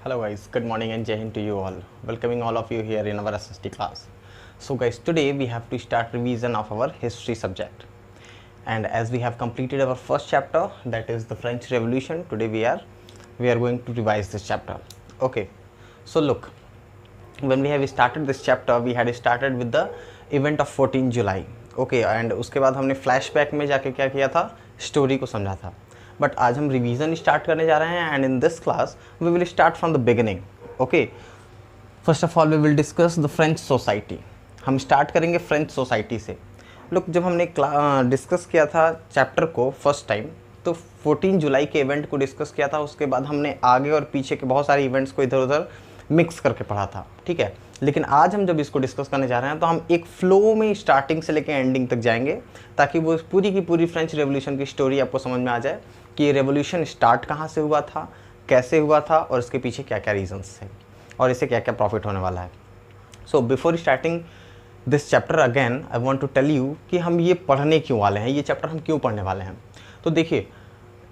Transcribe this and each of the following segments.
Hello guys, good morning and Jai Hind to you all. Welcoming all of you here in our SST class. So guys, today we have to start revision of our history subject. And as we have completed our first chapter, that is the French Revolution, today we are going to revise this chapter. Okay, so look, when we have started this chapter, we had started with the event of 14 July. Okay, and उसके बाद हमने flashback में जाके क्या किया था, story को समझा था. बट आज हम रिवीजन स्टार्ट करने जा रहे हैं and in this class we will start from the beginning. Okay, first of all we will discuss the French society. हम स्टार्ट करेंगे फ्रेंच सोसाइटी से. लुक, जब हमने डिस्कस किया था चैप्टर को फर्स्ट टाइम तो 14 जुलाई के इवेंट को डिस्कस किया था. उसके बाद हमने आगे और पीछे के बहुत सारे इवेंट्स को इधर उधर मिक्स करके पढ़ा था. ठीक है, लेकिन आज हम जब इसको डिस्कस करने जा रहे हैं तो हम एक फ्लो में स्टार्टिंग से लेकर एंडिंग तक जाएंगे ताकि वो पूरी की पूरी फ्रेंच रेवोल्यूशन की स्टोरी आपको समझ में आ जाए कि ये रेवोल्यूशन स्टार्ट कहाँ से हुआ था, कैसे हुआ था और इसके पीछे क्या क्या रीजंस थे और इससे क्या क्या प्रॉफिट होने वाला है. So before starting this chapter again I want to tell you कि हम ये पढ़ने क्यों वाले हैं, ये चैप्टर हम क्यों पढ़ने वाले हैं. तो देखिए,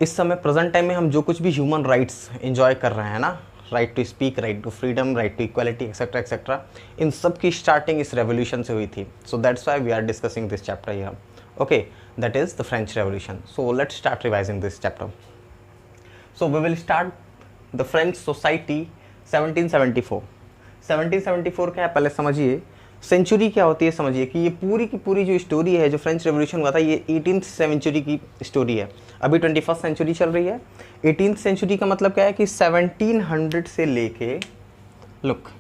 इस समय प्रेजेंट टाइम में हम जो कुछ भी ह्यूमन राइट्स एंजॉय कर रहे हैं ना, right to speak, right to freedom, right to equality etcetera etcetera, इन सब की स्टार्टिंग इस रेवोल्यूशन से हुई थी. So that's why we are discussing this chapter here. Okay, that is the French Revolution. So let's start revising this chapter. So we will start the French Society 1774. 1774 क्या है पहले समझिए. सेंचुरी क्या होती है समझिए कि ये पूरी की पूरी जो स्टोरी है, जो फ्रेंच रेवोल्यूशन हुआ था, ये 18th सेंचुरी की स्टोरी है. अभी 21st सेंचुरी चल रही है. 18th सेंचुरी का मतलब क्या है कि 1700 से लेके लुक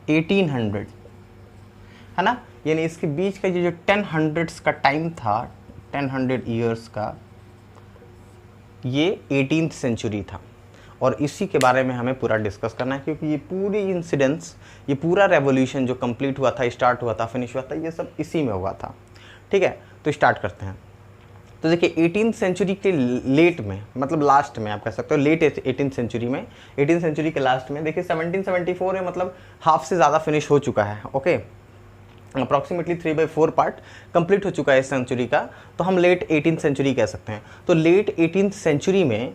1800 है ना, यानी इसके बीच का ये जो 1000s का टाइम था, 1000 ईयर्स का, ये 18th सेंचुरी था. और इसी के बारे में हमें पूरा डिस्कस करना है क्योंकि ये पूरी इंसिडेंट्स, ये पूरा रेवोल्यूशन जो कंप्लीट हुआ था, स्टार्ट हुआ था, फिनिश हुआ था, ये सब इसी में हुआ था. ठीक है, तो स्टार्ट करते हैं. तो देखिए 18th सेंचुरी के लेट में, मतलब लास्ट में आप कह सकते हो, लेट 18th सेंचुरी में, 18th सेंचुरी के लास्ट में देखिए 1774 है, मतलब हाफ से ज़्यादा फिनिश हो चुका है. ओके, अप्रॉक्सीमेटली 3/4 पार्ट कंप्लीट हो चुका है इस सेंचुरी का, तो हम लेट 18th सेंचुरी कह सकते हैं. तो लेट 18th सेंचुरी में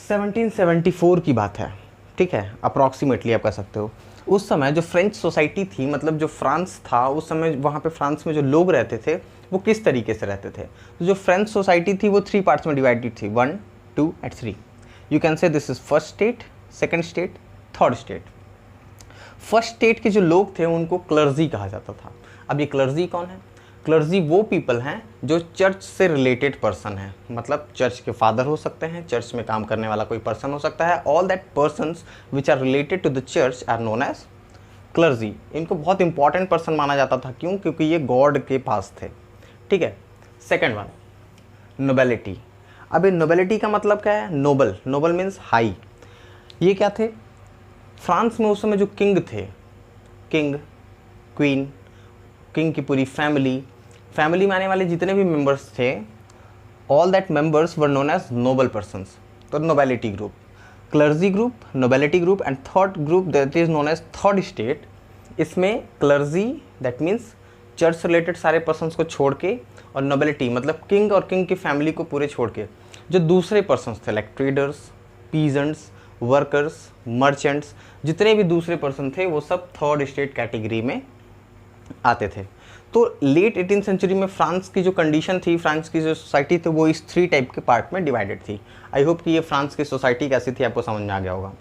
1774 की बात है. ठीक है, अप्रॉक्सीमेटली आप कह सकते हो. उस समय जो फ्रेंच सोसाइटी थी, मतलब जो फ्रांस था उस समय, वहाँ पे फ्रांस में जो लोग रहते थे वो किस तरीके से रहते थे. तो जो फ्रेंच सोसाइटी थी वो 3 पार्ट्स में डिवाइडेड थी, 1, 2 and 3. You can say this is first state, second state, third state. First state के जो लोग थे उनको क्लर्जी कहा जाता था. अब ये क्लर्जी कौन है? क्लर्जी वो पीपल हैं जो चर्च से रिलेटेड पर्सन है, मतलब चर्च के फादर हो सकते हैं, चर्च में काम करने वाला कोई पर्सन हो सकता है. All that persons which are related to the church are known as clergy. इनको बहुत इंपॉर्टेंट पर्सन माना जाता था. क्यों? क्योंकि ये गॉड के पास थे. ठीक है. Second one, nobility. अब ये नोबेलिटी का मतलब क्या है? नोबल. Noble means high. ये क्या थे? फ्रांस में उस समय जो किंग थे, किंग, क्वीन, किंग की पूरी फैमिली में आने वाले जितने भी मेंबर्स थे, all that members were known as noble persons. तो nobility group, clergy group, nobility group and third group that is known as third state. इसमें क्लर्जी दैट मीन्स चर्च से रिलेटेड सारे पर्सन्स को छोड़ के, और नोबेलिटी मतलब किंग और किंग की फैमिली को पूरे छोड़ के जो दूसरे पर्सन्स थे, like traders, peasants, workers, merchants, जितने भी दूसरे पर्सन थे वो सब थर्ड स्टेट कैटेगरी में आते थे. तो लेट 18th सेंचुरी में फ्रांस की जो कंडीशन थी, फ्रांस की जो सोसाइटी थी, वो इस 3 टाइप के पार्ट में डिवाइडेड थी. आई होप कि ये फ्रांस की सोसाइटी कैसी थी आपको समझ में आ गया होगा.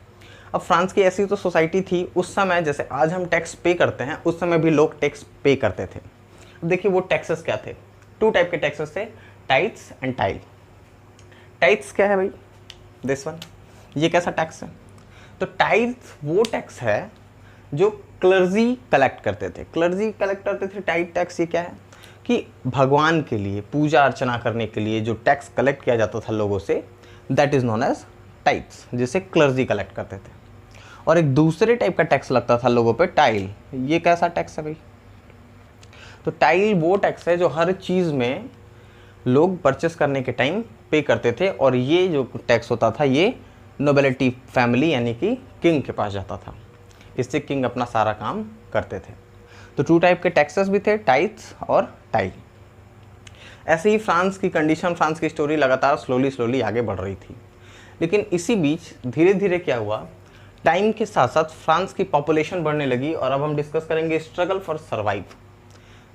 अब फ्रांस की ऐसी तो सोसाइटी थी उस समय, जैसे आज हम टैक्स पे करते हैं, उस समय भी लोग टैक्स पे करते थे. अब देखिए वो टैक्सेस क्या थे. 2 टाइप के टैक्सेस थे, टाइट्स एंड टाइल. टाइट्स क्या है भाई? This one. ये कैसा टैक्स है? तो टाइट्स वो टैक्स है जो क्लर्जी कलेक्ट करते थे. क्लर्जी कलेक्ट करते थे टाइट टैक्स. ये क्या है कि भगवान के लिए पूजा अर्चना करने के लिए जो टैक्स कलेक्ट किया जाता था लोगों से, that is known as tithes, जिसे क्लर्जी कलेक्ट करते थे. और एक दूसरे टाइप का टैक्स लगता था लोगों पे, टाइल. ये कैसा टैक्स है भाई? तो टाइल वो टैक्स है जो हर चीज़ में लोग परचेस करने के टाइम पे करते थे, और ये जो टैक्स होता था ये नोबेलिटी फैमिली यानी कि किंग के पास जाता था. इससे किंग अपना सारा काम करते थे. तो 2 टाइप के टैक्सेस भी थे, टाइट्स और टाइल. ऐसे ही फ्रांस की कंडीशन, फ्रांस की स्टोरी लगातार स्लोली आगे बढ़ रही थी. लेकिन इसी बीच धीरे धीरे क्या हुआ, टाइम के साथ साथ फ्रांस की पॉपुलेशन बढ़ने लगी। और अब हम डिस्कस करेंगे स्ट्रगल फॉर सर्वाइव,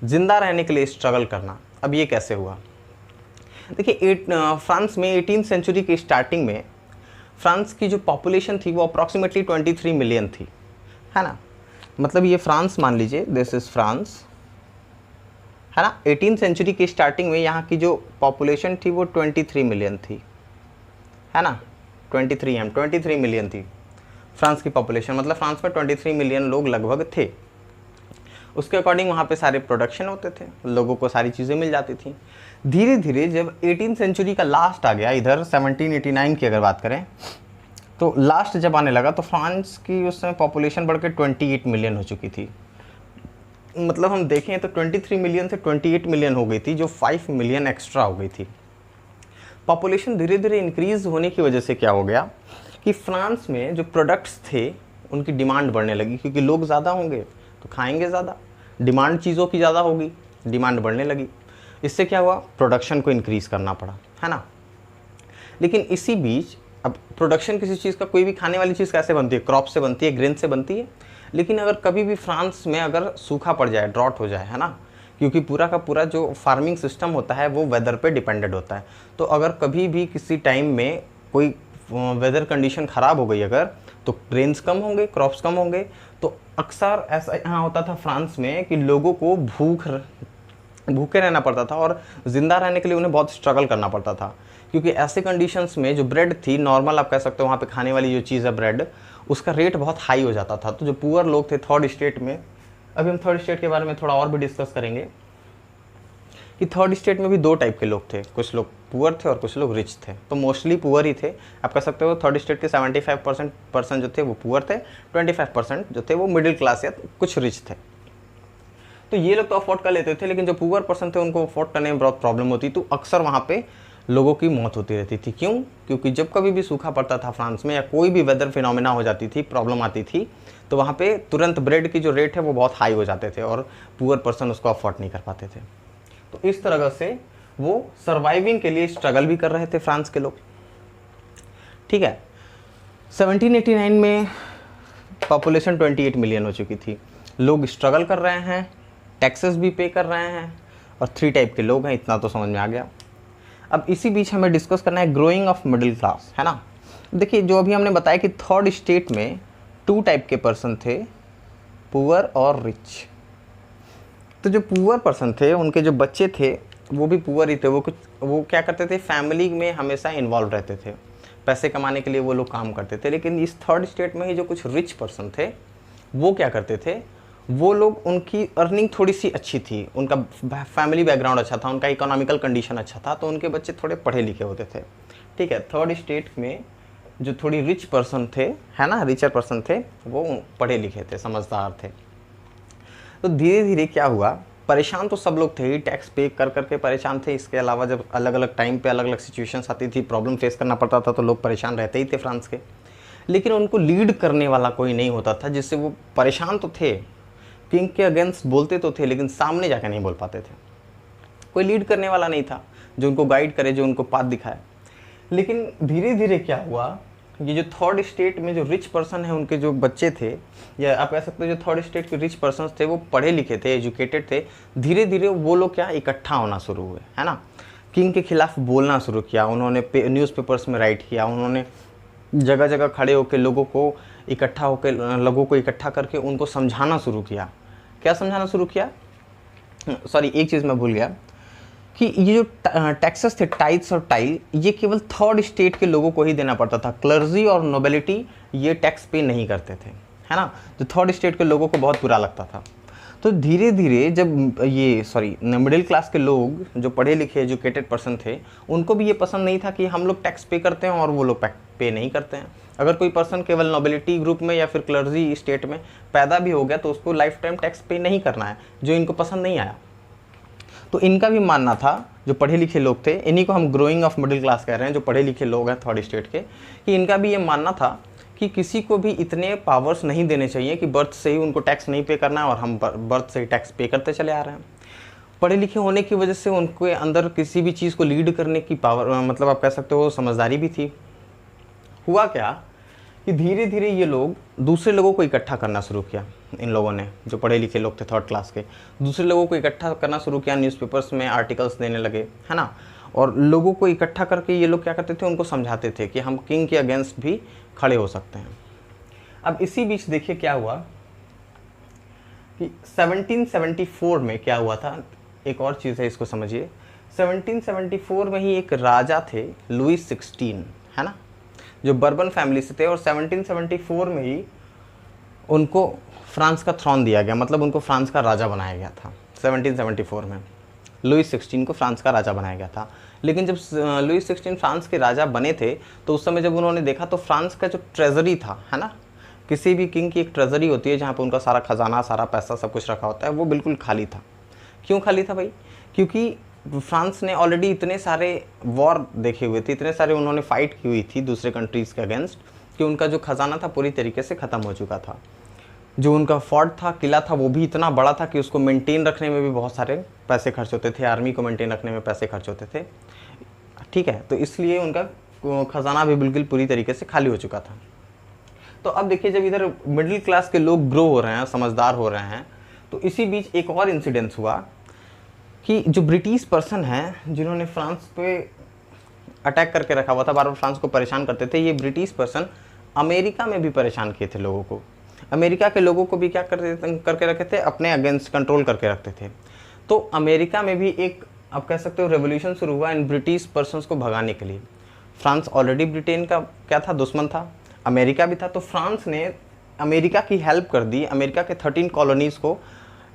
जिंदा रहने के लिए स्ट्रगल करना। अब ये कैसे हुआ, देखिए फ्रांस में 18th सेंचुरी की स्टार्टिंग में फ्रांस की जो पॉपुलेशन थी वो अप्रॉक्सीमेटली 23 मिलियन थी, है ना। मतलब ये फ्रांस मान लीजिए, दिस इज फ्रांस, है ना। 18th सेंचुरी की स्टार्टिंग में यहाँ की जो पॉपुलेशन थी वो 23 मिलियन थी, है ना। 23 मिलियन थी फ्रांस की पॉपुलेशन, मतलब फ्रांस में 23 मिलियन लोग लगभग थे। उसके अकॉर्डिंग वहाँ पे सारे प्रोडक्शन होते थे, लोगों को सारी चीज़ें मिल जाती थी। धीरे धीरे जब 18th सेंचुरी का लास्ट आ गया, इधर 1789 की अगर बात करें तो लास्ट जब आने लगा तो फ्रांस की उस समय पॉपुलेशन बढ़ के 28 मिलियन हो चुकी थी। मतलब हम देखें तो 23 मिलियन से 28 मिलियन हो गई थी, जो 5 मिलियन एक्स्ट्रा हो गई थी। पॉपुलेशन धीरे धीरे इंक्रीज होने की वजह से क्या हो गया कि फ्रांस में जो प्रोडक्ट्स थे उनकी डिमांड बढ़ने लगी, क्योंकि लोग ज़्यादा होंगे तो खाएंगे ज़्यादा, डिमांड चीज़ों की ज़्यादा होगी, डिमांड बढ़ने लगी। इससे क्या हुआ, प्रोडक्शन को इंक्रीज़ करना पड़ा, है ना। लेकिन इसी बीच अब प्रोडक्शन किसी चीज़ का, कोई भी खाने वाली चीज़ कैसे बनती है, क्रॉप से बनती है, ग्रेन से बनती है। लेकिन अगर कभी भी फ्रांस में अगर सूखा पड़ जाए, ड्रॉट हो जाए, है ना, क्योंकि पूरा का पूरा जो फार्मिंग सिस्टम होता है वो वेदर पे डिपेंडेड होता है। तो अगर कभी भी किसी टाइम में कोई वेदर कंडीशन ख़राब हो गई अगर, तो रेंज कम होंगे, क्रॉप्स कम होंगे। तो अक्सर ऐसा यहाँ होता था फ्रांस में कि लोगों को भूखे रहना पड़ता था और ज़िंदा रहने के लिए उन्हें बहुत स्ट्रगल करना पड़ता था। क्योंकि ऐसे कंडीशंस में जो ब्रेड थी, नॉर्मल आप कह सकते हो वहाँ पे खाने वाली जो चीज़ है ब्रेड, उसका रेट बहुत हाई हो जाता था। तो जो पुअर लोग थे थर्ड स्टेट में, अभी हम थर्ड स्टेट के बारे में थोड़ा और भी डिस्कस करेंगे कि थर्ड स्टेट में भी दो टाइप के लोग थे, कुछ लोग पुअर थे और कुछ लोग रिच थे। तो मोस्टली पुअर ही थे, आप कह सकते हो थर्ड स्टेट के 75% जो थे वो पुअर थे, 25% जो थे वो मिडिल क्लास या कुछ रिच थे। तो ये लोग तो अफोर्ड कर लेते थे, लेकिन जो पुअर पर्सन थे उनको अफोर्ड करने में बहुत प्रॉब्लम होती। तो अक्सर वहाँ पे लोगों की मौत होती रहती थी। क्यों? क्योंकि जब कभी भी सूखा पड़ता था फ्रांस में या कोई भी वेदर फिनोमेना हो जाती थी, प्रॉब्लम आती थी, तो वहाँ पे तुरंत ब्रेड की जो रेट है वो बहुत हाई हो जाते थे और पुअर पर्सन उसको अफोर्ड नहीं कर पाते थे। तो इस तरह से वो सर्वाइविंग के लिए स्ट्रगल भी कर रहे थे फ्रांस के लोग, ठीक है। 1789 में पॉपुलेशन 28 मिलियन हो चुकी थी, लोग स्ट्रगल कर रहे हैं, टैक्सेस भी पे कर रहे हैं और 3 टाइप के लोग हैं, इतना तो समझ में आ गया। अब इसी बीच हमें डिस्कस करना है ग्रोइंग ऑफ मिडिल क्लास, है ना। देखिए जो अभी हमने बताया कि थर्ड स्टेट में 2 टाइप के पर्सन थे, पुअर और रिच। तो जो पुअर पर्सन थे उनके जो बच्चे थे वो भी पुअर ही थे, वो क्या करते थे, फैमिली में हमेशा इन्वॉल्व रहते थे, पैसे कमाने के लिए वो लोग काम करते थे। लेकिन इस थर्ड स्टेट में ही जो कुछ रिच पर्सन थे वो क्या करते थे, वो लोग, उनकी अर्निंग थोड़ी सी अच्छी थी, उनका फैमिली बैकग्राउंड अच्छा था, उनका इकोनॉमिकल कंडीशन अच्छा था, तो उनके बच्चे थोड़े पढ़े लिखे होते थे, ठीक है। थर्ड स्टेट में जो थोड़ी रिच पर्सन थे, है ना, रिचर पर्सन थे, वो पढ़े लिखे थे, समझदार थे। तो धीरे धीरे क्या हुआ, परेशान तो सब लोग थे ही, टैक्स पे कर करके परेशान थे। इसके अलावा जब अलग अलग टाइम पे अलग अलग सिचुएशंस आती थी, प्रॉब्लम फेस करना पड़ता था, तो लोग परेशान रहते ही थे फ्रांस के। लेकिन उनको लीड करने वाला कोई नहीं होता था, जिससे वो परेशान तो थे, किंग के अगेंस्ट बोलते तो थे, लेकिन सामने जाकर नहीं बोल पाते थे। कोई लीड करने वाला नहीं था जो उनको गाइड करे, जो उनको पाथ दिखाए। लेकिन धीरे धीरे क्या हुआ, ये जो थर्ड स्टेट में जो रिच पर्सन है उनके जो बच्चे थे, या आप कह सकते हो जो थर्ड स्टेट के रिच पर्सन थे वो पढ़े लिखे थे, एजुकेटेड थे, धीरे धीरे वो लोग क्या इकट्ठा होना शुरू हुए, है ना। किंग के खिलाफ बोलना शुरू किया, उन्होंने न्यूज़पेपर्स में राइट किया, उन्होंने जगह जगह खड़े होकर लोगों को इकट्ठा करके उनको समझाना शुरू किया। क्या समझाना शुरू किया, सॉरी एक चीज़ मैं भूल गया कि ये जो टैक्सेस थे, टाइल्स और टाइल, ये केवल थर्ड स्टेट के लोगों को ही देना पड़ता था। क्लर्जी और नोबिलिटी ये टैक्स पे नहीं करते थे, है ना। जो थर्ड स्टेट के लोगों को बहुत बुरा लगता था। तो धीरे धीरे जब मिडिल क्लास के लोग, जो पढ़े लिखे एजुकेटेड पर्सन थे, उनको भी ये पसंद नहीं था कि हम लोग टैक्स पे करते हैं और वो लोग पे नहीं करते हैं। अगर कोई पर्सन केवल नोबिलिटी ग्रुप में या फिर क्लर्जी स्टेट में पैदा भी हो गया तो उसको लाइफ टाइम टैक्स पे नहीं करना है, जो इनको पसंद नहीं आया। तो इनका भी मानना था, जो पढ़े लिखे लोग थे, इन्हीं को हम ग्रोइंग ऑफ मिडिल क्लास कह रहे हैं, जो पढ़े लिखे लोग हैं थर्ड स्टेट के, कि इनका भी ये मानना था कि किसी को भी इतने पावर्स नहीं देने चाहिए कि बर्थ से ही उनको टैक्स नहीं पे करना है और हम बर्थ से ही टैक्स पे करते चले आ रहे हैं। पढ़े लिखे होने की वजह से उनके अंदर किसी भी चीज़ को लीड करने की पावर, मतलब आप कह सकते हो समझदारी भी थी। हुआ क्या कि धीरे धीरे ये लोग दूसरे लोगों को इकट्ठा करना शुरू किया। इन लोगों ने, जो पढ़े लिखे लोग थे 3rd क्लास के, दूसरे लोगों को इकट्ठा करना शुरू किया, न्यूज़पेपर्स में आर्टिकल्स देने लगे, है ना। और लोगों को इकट्ठा करके ये लोग क्या करते थे, उनको समझाते थे कि हम किंग के अगेंस्ट भी खड़े हो सकते हैं। अब इसी बीच देखिए क्या हुआ कि 1774 में क्या हुआ था, एक और चीज़ है, इसको समझिए। 1774 में ही एक राजा थे लुईस 16, है ना, जो बर्बन फैमिली से थे, और 1774 में ही उनको फ्रांस का थ्रोन दिया गया, मतलब उनको फ्रांस का राजा बनाया गया था। 1774 में लुईस 16 को फ्रांस का राजा बनाया गया था। लेकिन जब लुईस 16 फ्रांस के राजा बने थे, तो उस समय जब उन्होंने देखा तो फ्रांस का जो ट्रेजरी था, है ना, किसी भी किंग की एक ट्रेजरी होती है जहाँ पर उनका सारा खजाना, सारा पैसा, सब कुछ रखा होता है, वो बिल्कुल खाली था। क्यों खाली था भाई? क्योंकि फ्रांस ने ऑलरेडी इतने सारे वॉर देखे हुए थे, इतने सारे उन्होंने फाइट की हुई थी दूसरे कंट्रीज़ के अगेंस्ट, कि उनका जो खजाना था पूरी तरीके से ख़त्म हो चुका था। जो उनका फोर्ट था, किला था, वो भी इतना बड़ा था कि उसको मेंटेन रखने में भी बहुत सारे पैसे खर्च होते थे, आर्मी को मेंटेन रखने में पैसे खर्च होते थे, ठीक है। तो इसलिए उनका खजाना भी बिल्कुल पूरी तरीके से खाली हो चुका था। तो अब देखिए, जब इधर मिडिल क्लास के लोग ग्रो हो रहे हैं, समझदार हो रहे हैं, तो इसी बीच एक और इंसिडेंस हुआ कि जो ब्रिटिश पर्सन हैं, जिन्होंने फ्रांस पे अटैक करके रखा हुआ था, बार बार फ्रांस को परेशान करते थे, ये ब्रिटिश पर्सन अमेरिका में भी परेशान किए थे लोगों को। अमेरिका के लोगों को भी क्या करके रखे थे, अपने अगेंस्ट कंट्रोल करके रखते थे। तो अमेरिका में भी एक, आप कह सकते हो, रेवोल्यूशन शुरू हुआ इन ब्रिटिश पर्सन्स को भगाने के लिए। फ्रांस ऑलरेडी ब्रिटेन का क्या था, दुश्मन था, अमेरिका भी था। तो फ्रांस ने अमेरिका की हेल्प कर दी, अमेरिका के 13 कॉलोनीज़ को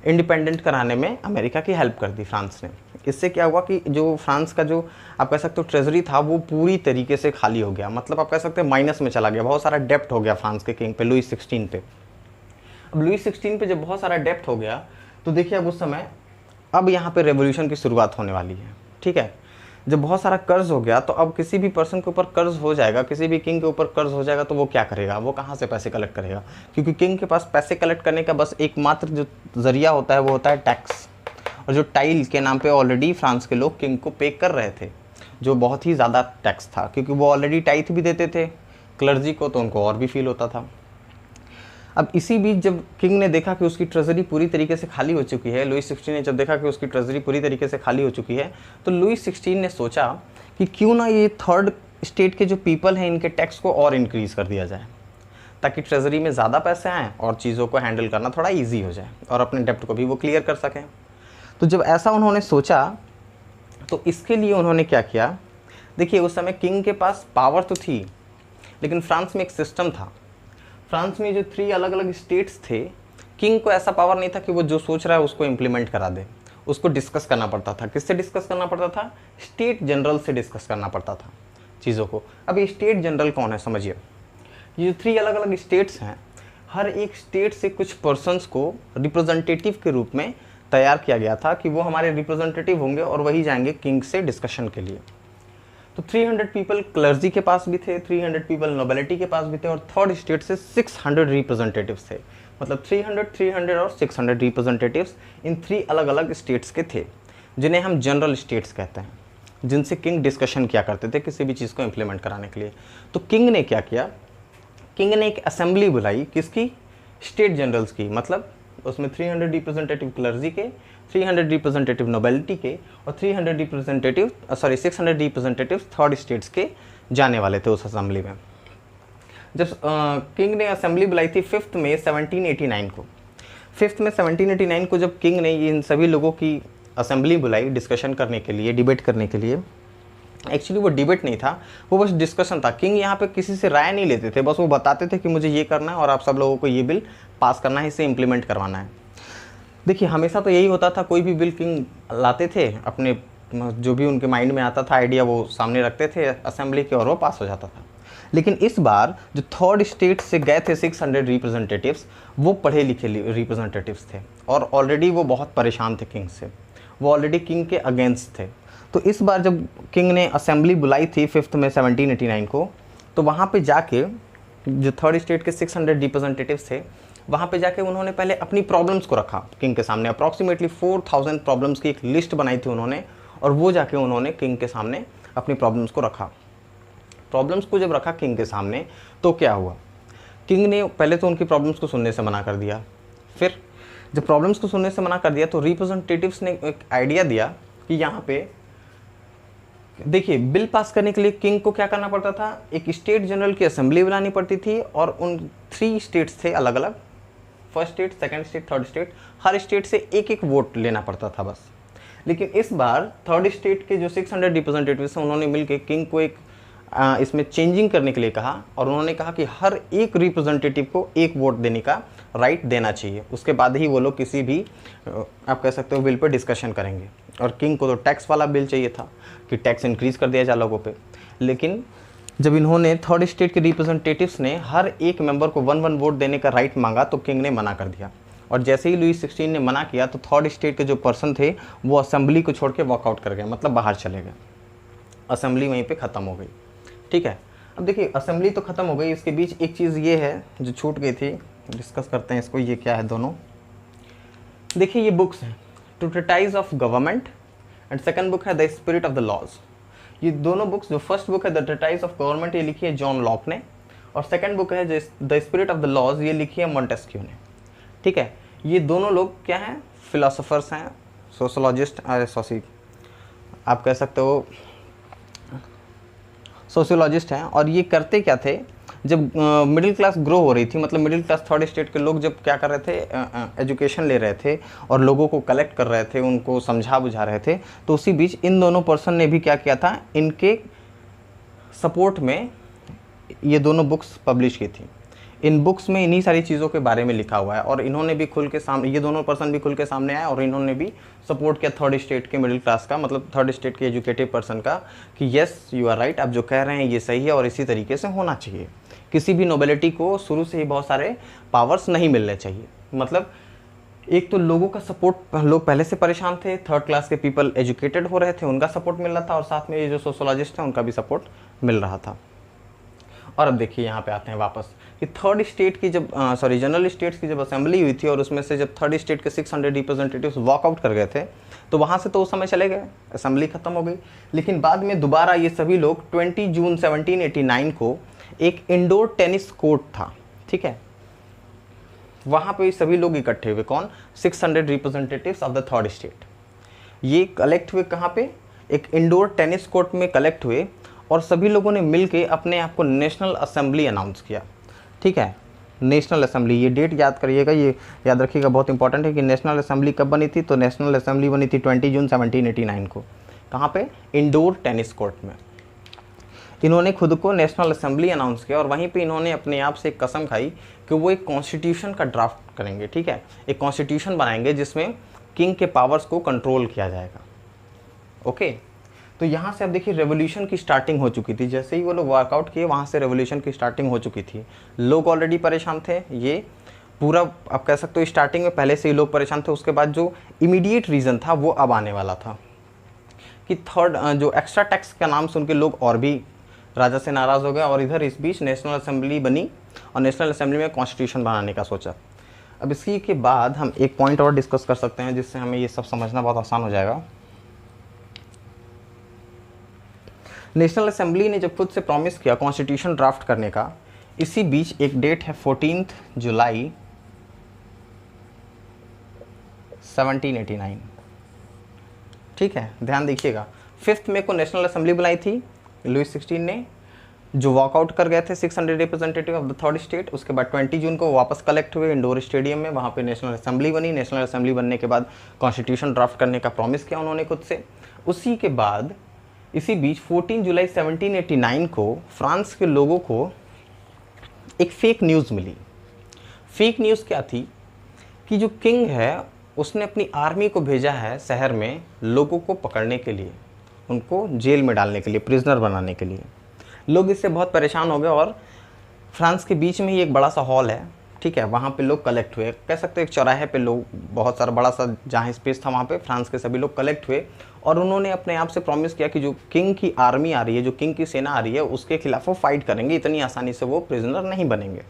इंडिपेंडेंट कराने में अमेरिका की हेल्प कर दी फ्रांस ने। इससे क्या हुआ कि जो फ्रांस का जो आप कह सकते हो ट्रेजरी था, वो पूरी तरीके से खाली हो गया, मतलब आप कह सकते हो माइनस में चला गया, बहुत सारा डेप्ट हो गया फ्रांस के किंग पे, लुईस 16 पे। अब लुईस 16 पे जब बहुत सारा डेप्ट हो गया, तो देखिए अब उस समय, अब यहाँ पे रेवोल्यूशन की शुरुआत होने वाली है, ठीक है। जब बहुत सारा कर्ज हो गया, तो अब किसी भी पर्सन के ऊपर कर्ज हो जाएगा, किसी भी किंग के ऊपर कर्ज हो जाएगा, तो वो क्या करेगा, वो कहाँ से पैसे कलेक्ट करेगा? क्योंकि किंग के पास पैसे कलेक्ट करने का बस एकमात्र जो जरिया होता है वो होता है टैक्स। और जो टाइल के नाम पे ऑलरेडी फ्रांस के लोग किंग को पे कर रहे थे, जो बहुत ही ज़्यादा टैक्स था, क्योंकि वो ऑलरेडी टाइथ भी देते थे क्लर्जी को, तो उनको और भी फील होता था। अब इसी बीच जब किंग ने देखा कि उसकी ट्रेजरी पूरी तरीके से खाली हो चुकी है, लुईस 16 ने जब देखा कि उसकी ट्रेजरी पूरी तरीके से खाली हो चुकी है, तो लुईस 16 ने सोचा कि क्यों ना ये 3rd स्टेट के जो पीपल हैं, इनके टैक्स को और इंक्रीज़ कर दिया जाए, ताकि ट्रेजरी में ज़्यादा पैसे आएँ और चीज़ों को हैंडल करना थोड़ा ईजी हो जाए, और अपने डेप्ट को भी वो क्लियर कर सकें। तो जब ऐसा उन्होंने सोचा, तो इसके लिए उन्होंने क्या किया, देखिए उस समय किंग के पास पावर तो थी, लेकिन फ्रांस में एक सिस्टम था। फ्रांस में जो 3 अलग अलग स्टेट्स थे, किंग को ऐसा पावर नहीं था कि वो जो सोच रहा है उसको इम्प्लीमेंट करा दे, उसको डिस्कस करना पड़ता था। किससे डिस्कस करना पड़ता था? स्टेट जनरल से डिस्कस करना पड़ता था चीज़ों को। अब ये स्टेट जनरल कौन है, समझिए। ये 3 अलग अलग स्टेट्स हैं, हर एक स्टेट से कुछ पर्सन्स को रिप्रेजेंटेटिव के रूप में तैयार किया गया था कि वो हमारे रिप्रेजेंटेटिव होंगे और वही जाएंगे किंग से डिस्कशन के लिए। तो 300 पीपल क्लर्जी के पास भी थे, 300 पीपल नोबिलिटी के पास भी थे, और 3rd स्टेट से 600 रिप्रेजेंटेटिव्स थे। मतलब 300, 300 और 600 रिप्रेजेंटेटिव्स इन 3 अलग अलग स्टेट्स के थे, जिन्हें हम जनरल स्टेट्स कहते हैं, जिनसे किंग डिस्कशन किया करते थे किसी भी चीज़ को इम्प्लीमेंट कराने के लिए। तो किंग ने क्या किया, किंग ने एक असेंबली बुलाई, किसकी? स्टेट जनरल्स की। मतलब उसमें 300 रिप्रेजेंटेटिव क्लर्जी के, 300 रिप्रेजेंटेटिव नोबिलिटी के, और 600 रिप्रेजेंटेटिव 3rd स्टेट्स के जाने वाले थे उस असेंबली में। जब किंग ने असेंबली बुलाई थी 5 मई 1789 को, 5 मई 1789 को जब किंग ने इन सभी लोगों की असेंबली बुलाई डिस्कशन करने के लिए, डिबेट करने के लिए, एक्चुअली वो डिबेट नहीं था, वो बस डिस्कशन था। किंग यहाँ पे किसी से राय नहीं लेते थे, बस वो बताते थे कि मुझे ये करना है और आप सब लोगों को ये बिल पास करना है, इसे इम्प्लीमेंट करवाना है। देखिए हमेशा तो यही होता था, कोई भी बिल किंग लाते थे, अपने जो भी उनके माइंड में आता था आइडिया वो सामने रखते थे असेंबली के, और वो पास हो जाता था। लेकिन इस बार जो 3rd स्टेट से गए थे 600 रिप्रेजेंटेटिव्स, वो पढ़े लिखे रिप्रेजेंटेटिव्स थे, और ऑलरेडी वो बहुत परेशान थे किंग से, वो ऑलरेडी किंग के अगेंस्ट थे। तो इस बार जब किंग ने असेंबली बुलाई थी 5 मई 1789 को, तो वहाँ पे जाके जो 3rd स्टेट के 600 रिप्रेजेंटेटिव्स थे, वहाँ पे जाके उन्होंने पहले अपनी प्रॉब्लम्स को रखा किंग के सामने। अप्रॉक्सीमेटली 4000 प्रॉब्लम्स की एक लिस्ट बनाई थी उन्होंने, और वो जाके उन्होंने किंग के सामने अपनी प्रॉब्लम्स को रखा। प्रॉब्लम्स को जब रखा किंग के सामने तो क्या हुआ, किंग ने पहले तो उनकी प्रॉब्लम्स को सुनने से मना कर दिया। फिर जब प्रॉब्लम्स को सुनने से मना कर दिया तो रिप्रेजेंटेटिव्स ने एक आइडिया दिया कि यहाँ पे देखिए बिल पास करने के लिए किंग को क्या करना पड़ता था, एक स्टेट जनरल की असेंबली बुलानी पड़ती थी और उन 3 स्टेट्स थे अलग अलग, first state, second state, third state, हर स्टेट से एक एक वोट लेना पड़ता था बस। लेकिन इस बार थर्ड स्टेट के जो 600 रिप्रेजेंटेटिव्स हैं उन्होंने मिलकर किंग को एक इसमें चेंजिंग करने के लिए कहा और उन्होंने कहा कि हर एक रिप्रेजेंटेटिव को एक वोट देने का राइट देना चाहिए, उसके बाद ही वो लोग किसी भी आप कह सकते हो बिल पर डिस्कशन करेंगे। और किंग को तो टैक्स वाला बिल चाहिए था कि टैक्स इंक्रीज़ कर दिया जाए लोगों पे। लेकिन जब इन्होंने थर्ड स्टेट के रिप्रेजेंटेटिव्स ने हर एक मेंबर को 1-1 वोट देने का राइट मांगा तो किंग ने मना कर दिया। और जैसे ही लुई 16 ने मना किया तो थर्ड स्टेट के जो पर्सन थे वो असेंबली को छोड़ के वॉकआउट कर गए, मतलब बाहर चले गए, असेंबली वहीं पे ख़त्म हो गई। ठीक है, अब देखिए असेंबली तो ख़त्म हो गई, इसके बीच एक चीज़ ये है जो छूट गई थी, डिस्कस करते हैं इसको। ये क्या है दोनों, देखिए ये बुक्स हैं, two treatise of government and second book है the spirit of the laws. ये दोनों बुक्स, जो फर्स्ट बुक है द ट्रिटाइज ऑफ गवर्नमेंट ये लिखी है जॉन लॉक ने, और सेकंड बुक है the spirit of the laws ये लिखी है मॉन्टेस्क्यू ने। ठीक है, ये दोनों लोग क्या हैं, फिलोसोफर्स हैं, सोशोलॉजिस्ट, आप कह सकते हो सोशियोलॉजिस्ट हैं। और ये करते क्या थे, जब मिडिल क्लास ग्रो हो रही थी, मतलब मिडिल क्लास थर्ड स्टेट के लोग जब क्या कर रहे थे, एजुकेशन ले रहे थे और लोगों को कलेक्ट कर रहे थे, उनको समझा बुझा रहे थे, तो उसी बीच इन दोनों पर्सन ने भी क्या किया था, इनके सपोर्ट में ये दोनों बुक्स पब्लिश की थी। इन बुक्स में इन्हीं सारी चीज़ों के बारे में लिखा हुआ है और इन्होंने भी खुल के सामने, ये दोनों पर्सन भी खुल के सामने आए और इन्होंने भी सपोर्ट किया थर्ड स्टेट के मिडिल क्लास का, मतलब थर्ड स्टेट के एजुकेटेड पर्सन का, कि येस यू आर राइट, आप जो कह रहे हैं ये सही है और इसी तरीके से होना चाहिए। किसी भी नोबेलिटी को शुरू से ही बहुत सारे पावर्स नहीं मिलने चाहिए। मतलब एक तो लोगों का सपोर्ट, लोग पहले से परेशान थे, थर्ड क्लास के पीपल एजुकेटेड हो रहे थे, उनका सपोर्ट मिल रहा था और साथ में ये जो सोशोलॉजिस्ट हैं उनका भी सपोर्ट मिल रहा था। और अब देखिए यहाँ पे आते हैं वापस कि थर्ड स्टेट की जब जनरल स्टेट्स की जब असेंबली हुई थी और उसमें से जब थर्ड स्टेट के 600 रिप्रेजेंटेटिव्स वॉकआउट कर गए थे तो वहाँ से तो उस समय चले गए, असेंबली ख़त्म हो गई। लेकिन बाद में दोबारा ये सभी लोग 20 जून 1789 को एक इंडोर टेनिस कोर्ट था, ठीक है, वहाँ पे सभी लोग इकट्ठे हुए, कौन, 600 representatives of the third state. ये कलेक्ट हुए कहाँ पे, एक इंडोर टेनिस कोर्ट में कलेक्ट हुए और सभी लोगों ने मिलके अपने आप को नेशनल असेंबली अनाउंस किया। ठीक है, नेशनल असेंबली, ये डेट याद करिएगा, ये याद रखिएगा, बहुत इंपॉर्टेंट है कि नेशनल असेंबली कब बनी थी। तो नेशनल असेंबली बनी थी 20 जून 1789 को। कहाँ पे, इंडोर टेनिस कोर्ट में। इन्होंने खुद को नेशनल असेंबली अनाउंस किया और वहीं पे इन्होंने अपने आप से एक कसम खाई कि वो एक कॉन्स्टिट्यूशन का ड्राफ्ट करेंगे। ठीक है, एक कॉन्स्टिट्यूशन बनाएंगे जिसमें किंग के पावर्स को कंट्रोल किया जाएगा। ओके, तो यहाँ से अब देखिए रेवोल्यूशन की स्टार्टिंग हो चुकी थी। जैसे ही वो लोग वर्कआउट किए वहाँ से रेवोल्यूशन की स्टार्टिंग हो चुकी थी। लोग ऑलरेडी परेशान थे, ये पूरा आप कह सकते हो स्टार्टिंग में पहले से ही लोग परेशान थे। उसके बाद जो इमीडिएट रीज़न था वो अब आने वाला था कि थर्ड जो एक्स्ट्रा टैक्स का नाम सुन के लोग और भी राजा से नाराज़ हो गए और इधर इस बीच नेशनल असेंबली बनी और नेशनल असेंबली में कॉन्स्टिट्यूशन बनाने का सोचा। अब इसी के बाद हम एक पॉइंट और डिस्कस कर सकते हैं जिससे हमें ये सब समझना बहुत आसान हो जाएगा। नेशनल असेंबली ने जब खुद से प्रॉमिस किया कॉन्स्टिट्यूशन ड्राफ्ट करने का, इसी बीच एक डेट है 14 जुलाई 1789। ठीक है, ध्यान देखिएगा, 5 मई को नेशनल असेंबली बुलाई थी लुई 16 ने, जो वॉकआउट कर गए थे 600 representative of the third state. उसके बाद 20 जून को वापस कलेक्ट हुए इंडोर स्टेडियम में, वहाँ पे नेशनल असेंबली बनी। नेशनल असेंबली बनने के बाद कॉन्स्टिट्यूशन ड्राफ्ट करने का प्रॉमिस किया उन्होंने खुद से। उसी के बाद इसी बीच 14 जुलाई 1789 को फ्रांस के लोगों को एक फेक न्यूज़ मिली। फेक न्यूज़ क्या थी कि जो किंग है उसने अपनी आर्मी को भेजा है शहर में लोगों को पकड़ने के लिए, उनको जेल में डालने के लिए, प्रिजनर बनाने के लिए। लोग इससे बहुत परेशान हो गए और फ्रांस के बीच में ही एक बड़ा सा हॉल है, ठीक है, वहाँ पे लोग कलेक्ट हुए। कह सकते हैं एक चौराहे पे लोग, बहुत सारा बड़ा सा जहाँ स्पेस था वहाँ पे फ्रांस के सभी लोग कलेक्ट हुए और उन्होंने अपने आप से प्रॉमिस किया कि जो किंग की आर्मी आ रही है, जो किंग की सेना आ रही है, उसके खिलाफ वो फाइट करेंगे, इतनी आसानी से वो प्रिजनर नहीं बनेंगे।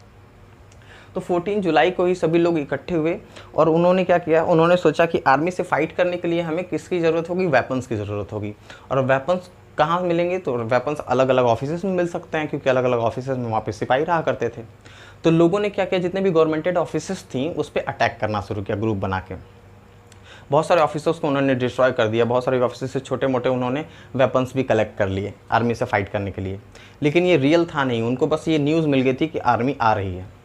तो 14 जुलाई को ही सभी लोग इकट्ठे हुए और उन्होंने क्या किया, उन्होंने सोचा कि आर्मी से फाइट करने के लिए हमें किसकी ज़रूरत होगी, वेपन्स की ज़रूरत होगी। और वेपन्स कहाँ मिलेंगे, तो वेपन्स अलग अलग ऑफिसेस में मिल सकते हैं, क्योंकि अलग अलग ऑफिसेस में वहाँ पे सिपाही रहा करते थे। तो लोगों ने क्या किया, जितने भी गवर्नमेंटेड ऑफिसेस थी उस पर अटैक करना शुरू किया ग्रुप बना के। बहुत सारे ऑफिसर्स को उन्होंने डिस्ट्रॉय कर दिया, बहुत सारे ऑफिसर्स से छोटे मोटे उन्होंने वेपन्स भी कलेक्ट कर लिए आर्मी से फाइट करने के लिए। लेकिन ये रियल था नहीं, उनको बस ये न्यूज़ मिल गई थी कि आर्मी आ रही है।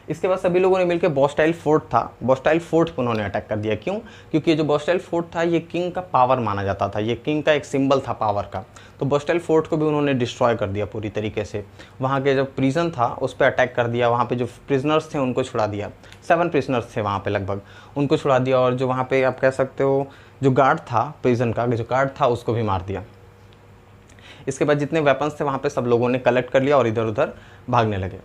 इसके बाद सभी लोगों ने मिलकर बॉस्टाइल फोर्ट था, बॉस्टाइल फोर्ट पर उन्होंने अटैक कर दिया। क्यों? क्योंकि जो बॉस्टाइल फोर्ट था ये किंग का पावर माना जाता था, ये किंग का एक सिंबल था पावर का। तो बॉस्टाइल फोर्ट को भी उन्होंने डिस्ट्रॉय कर दिया पूरी तरीके से। वहाँ के जो प्रिजन था उस पर अटैक कर दिया, वहाँ पे जो प्रिजनर्स थे उनको छुड़ा दिया। 7 प्रिजनर्स थे वहाँ पे लगभग, उनको छुड़ा दिया। और जो वहाँ पे आप कह सकते हो जो गार्ड था, प्रिजन का जो गार्ड था उसको भी मार दिया। इसके बाद जितने वेपन्स थे वहाँ पे सब लोगों ने कलेक्ट कर लिया और इधर उधर भागने लगे।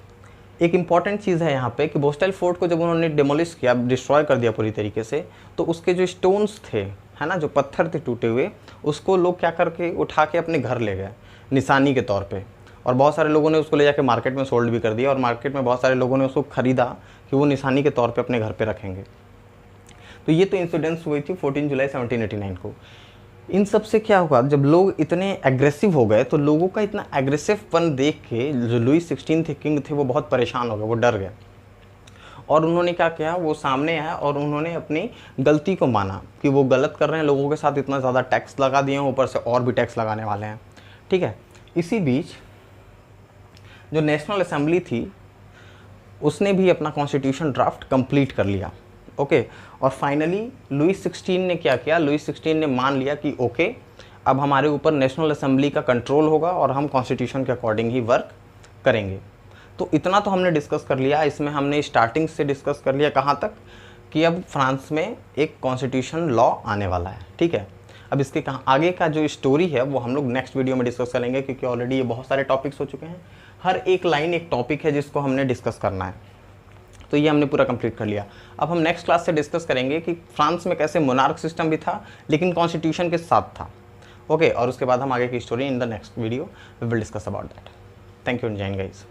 एक इंपॉर्टेंट चीज़ है यहाँ पे कि बॉस्टाइल फोर्ट को जब उन्होंने डिमोलिश किया, डिस्ट्रॉय कर दिया पूरी तरीके से, तो उसके जो स्टोन्स थे, है ना, जो पत्थर थे टूटे हुए, उसको लोग क्या करके उठा के अपने घर ले गए निशानी के तौर पे। और बहुत सारे लोगों ने उसको ले जाके मार्केट में सोल्ड भी कर दिया, और मार्केट में बहुत सारे लोगों ने उसको ख़रीदा कि वो निशानी के तौर पर अपने घर पर रखेंगे। तो ये तो इंसिडेंट्स हुई थी 14 जुलाई 1789 को। इन सब से क्या होगा, जब लोग इतने एग्रेसिव हो गए तो लोगों का इतना एग्रेसिवपन देख के जो लुई 16 थे, किंग थे, वो बहुत परेशान हो गए, वो डर गए। और उन्होंने क्या किया, वो सामने आया और उन्होंने अपनी गलती को माना कि वो गलत कर रहे हैं, लोगों के साथ इतना ज़्यादा टैक्स लगा दिए हैं, ऊपर से और भी टैक्स लगाने वाले हैं। ठीक है, इसी बीच जो नेशनल असेंबली थी उसने भी अपना कॉन्स्टिट्यूशन ड्राफ्ट कंप्लीट कर लिया। ओके, और फाइनली लुई 16 ने क्या किया, लुई 16 ने मान लिया कि ओके, अब हमारे ऊपर नेशनल असेंबली का कंट्रोल होगा और हम कॉन्स्टिट्यूशन के अकॉर्डिंग ही वर्क करेंगे। तो इतना तो हमने डिस्कस कर लिया। इसमें हमने स्टार्टिंग से डिस्कस कर लिया कहाँ तक, कि अब फ्रांस में एक कॉन्स्टिट्यूशन लॉ आने वाला है। ठीक है, अब इसके कहाँ आगे का जो स्टोरी है वो हम लोग नेक्स्ट वीडियो में डिस्कस करेंगे, क्योंकि ऑलरेडी ये बहुत सारे टॉपिक्स हो चुके हैं। हर एक लाइन एक टॉपिक है जिसको हमने डिस्कस करना है। तो ये हमने पूरा कंप्लीट कर लिया। अब हम नेक्स्ट क्लास से डिस्कस करेंगे कि फ्रांस में कैसे मोनार्क सिस्टम भी था लेकिन कॉन्स्टिट्यूशन के साथ था। ओके, और उसके बाद हम आगे की story in the next video we will discuss about that. Thank you and जय हिंद गाइस।